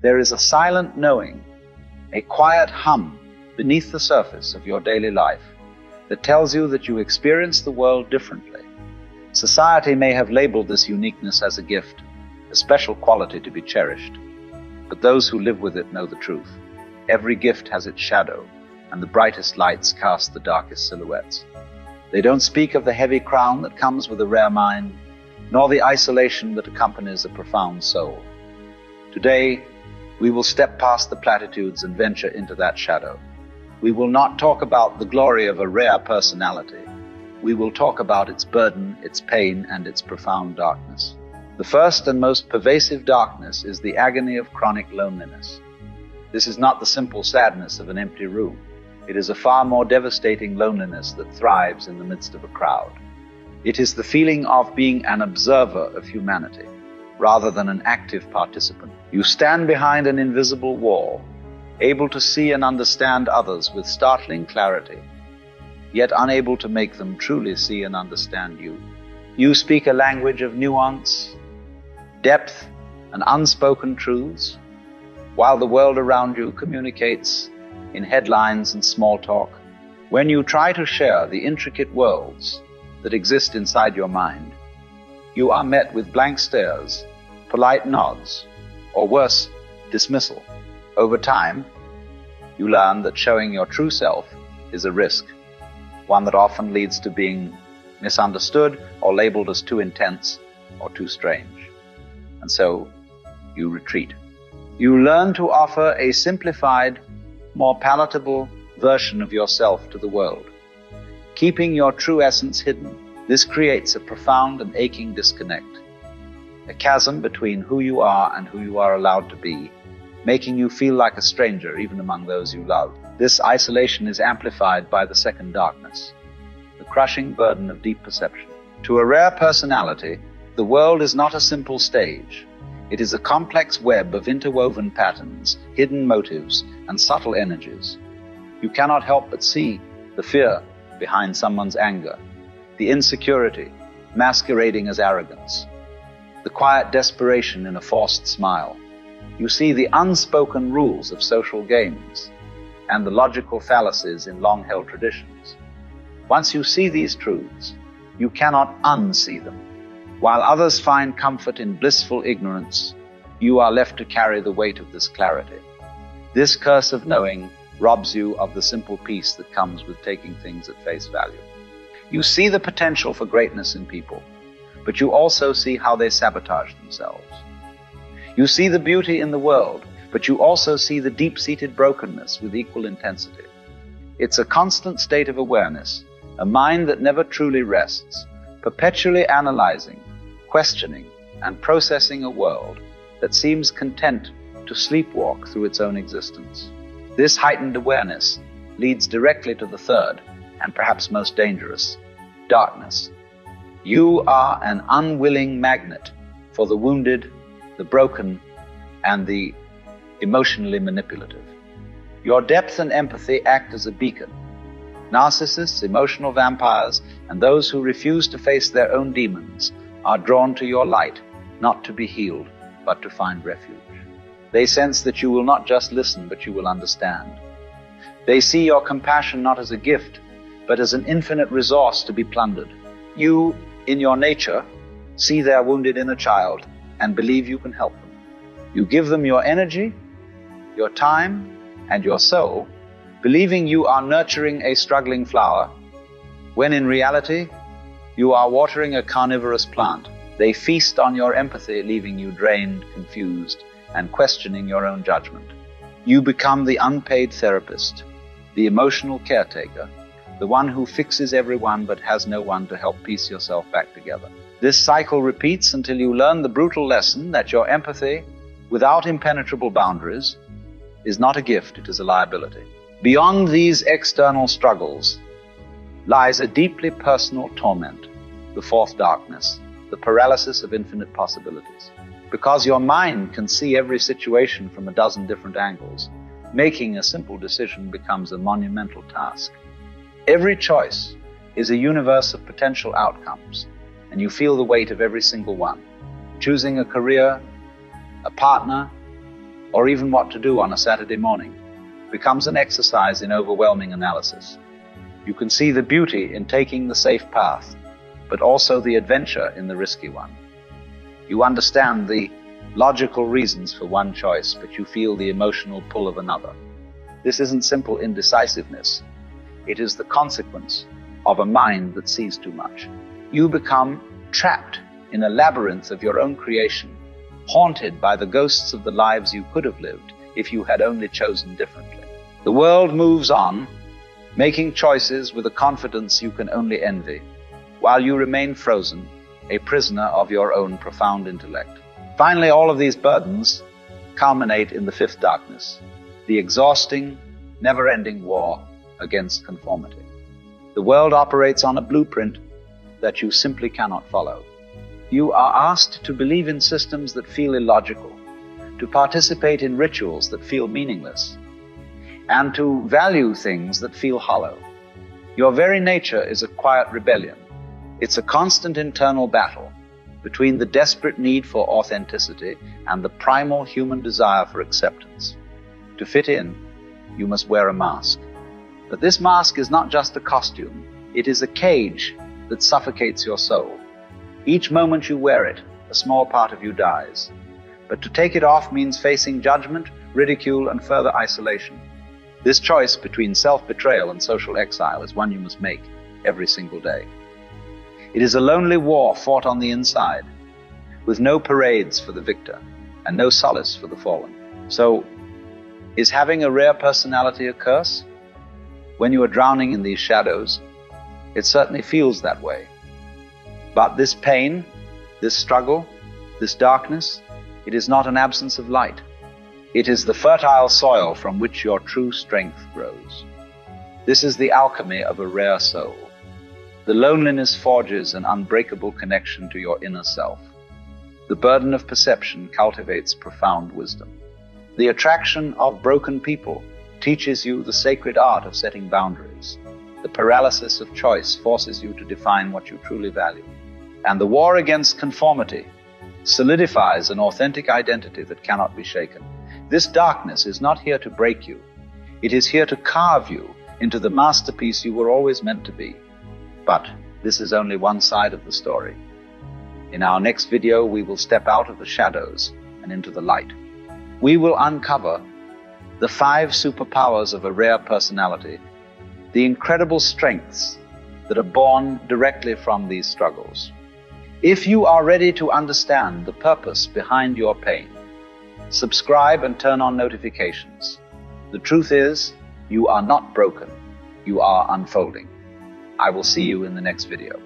There is a silent knowing, a quiet hum beneath the surface of your daily life that tells you that you experience the world differently. Society may have labeled this uniqueness as a gift, a special quality to be cherished, but those who live with it know the truth. Every gift has its shadow, and the brightest lights cast the darkest silhouettes. They don't speak of the heavy crown that comes with a rare mind, nor the isolation that accompanies a profound soul. Today, we will step past the platitudes and venture into that shadow. We will not talk about the glory of a rare personality. We will talk about its burden, its pain, and its profound darkness. The first and most pervasive darkness is the agony of chronic loneliness. This is not the simple sadness of an empty room. It is a far more devastating loneliness that thrives in the midst of a crowd. It is the feeling of being an observer of humanity, rather than an active participant. You stand behind an invisible wall, able to see and understand others with startling clarity, yet unable to make them truly see and understand you. You speak a language of nuance, depth, and unspoken truths, while the world around you communicates in headlines and small talk. When you try to share the intricate worlds that exist inside your mind, you are met with blank stares, polite nods, or worse, dismissal. Over time, you learn that showing your true self is a risk, one that often leads to being misunderstood or labeled as too intense or too strange. And so, you retreat. You learn to offer a simplified, more palatable version of yourself to the world. Keeping your true essence hidden, this creates a profound and aching disconnect, a chasm between who you are and who you are allowed to be, making you feel like a stranger even among those you love. This isolation is amplified by the second darkness, the crushing burden of deep perception. To a rare personality, the world is not a simple stage. It is a complex web of interwoven patterns, hidden motives, and subtle energies. You cannot help but see the fear behind someone's anger, the insecurity masquerading as arrogance, the quiet desperation in a forced smile. You see the unspoken rules of social games and the logical fallacies in long-held traditions. Once you see these truths, you cannot unsee them. While others find comfort in blissful ignorance, you are left to carry the weight of this clarity. This curse of knowing robs you of the simple peace that comes with taking things at face value. You see the potential for greatness in people, but you also see how they sabotage themselves. You see the beauty in the world, but you also see the deep-seated brokenness with equal intensity. It's a constant state of awareness, a mind that never truly rests, perpetually analyzing, questioning, and processing a world that seems content to sleepwalk through its own existence. This heightened awareness leads directly to the third, and perhaps most dangerous, darkness. You are an unwilling magnet for the wounded, the broken, and the emotionally manipulative. Your depth and empathy act as a beacon. Narcissists, emotional vampires, and those who refuse to face their own demons are drawn to your light, not to be healed, but to find refuge. They sense that you will not just listen, but you will understand. They see your compassion not as a gift, but as an infinite resource to be plundered. You, in your nature, see their wounded inner child and believe you can help them. You give them your energy, your time, and your soul, believing you are nurturing a struggling flower, when in reality, you are watering a carnivorous plant. They feast on your empathy, leaving you drained, confused, and questioning your own judgment. You become the unpaid therapist, the emotional caretaker, the one who fixes everyone but has no one to help piece yourself back together. This cycle repeats until you learn the brutal lesson that your empathy, without impenetrable boundaries, is not a gift, it is a liability. Beyond these external struggles lies a deeply personal torment, the fourth darkness, the paralysis of infinite possibilities. Because your mind can see every situation from a dozen different angles, making a simple decision becomes a monumental task. Every choice is a universe of potential outcomes, and you feel the weight of every single one. Choosing a career, a partner, or even what to do on a Saturday morning, becomes an exercise in overwhelming analysis. You can see the beauty in taking the safe path, but also the adventure in the risky one. You understand the logical reasons for one choice, but you feel the emotional pull of another. This isn't simple indecisiveness. It is the consequence of a mind that sees too much. You become trapped in a labyrinth of your own creation, haunted by the ghosts of the lives you could have lived if you had only chosen differently. The world moves on, making choices with a confidence you can only envy, while you remain frozen, a prisoner of your own profound intellect. Finally, all of these burdens culminate in the fifth darkness, the exhausting, never-ending war against conformity. The world operates on a blueprint that you simply cannot follow. You are asked to believe in systems that feel illogical, to participate in rituals that feel meaningless, and to value things that feel hollow. Your very nature is a quiet rebellion. It's a constant internal battle between the desperate need for authenticity and the primal human desire for acceptance. To fit in, you must wear a mask. But this mask is not just a costume. It is a cage that suffocates your soul. Each moment you wear it, a small part of you dies. But to take it off means facing judgment, ridicule, and further isolation. This choice between self-betrayal and social exile is one you must make every single day. It is a lonely war fought on the inside, with no parades for the victor and no solace for the fallen. So, is having a rare personality a curse? When you are drowning in these shadows, it certainly feels that way. But this pain, this struggle, this darkness, it is not an absence of light. It is the fertile soil from which your true strength grows. This is the alchemy of a rare soul. The loneliness forges an unbreakable connection to your inner self. The burden of perception cultivates profound wisdom. The attraction of broken people teaches you the sacred art of setting boundaries. The paralysis of choice forces you to define what you truly value. And the war against conformity solidifies an authentic identity that cannot be shaken. This darkness is not here to break you. It is here to carve you into the masterpiece you were always meant to be. But this is only one side of the story. In our next video, we will step out of the shadows and into the light. We will uncover the 5 superpowers of a rare personality, the incredible strengths that are born directly from these struggles. If you are ready to understand the purpose behind your pain, subscribe and turn on notifications. The truth is, you are not broken. You are unfolding. I will see you in the next video.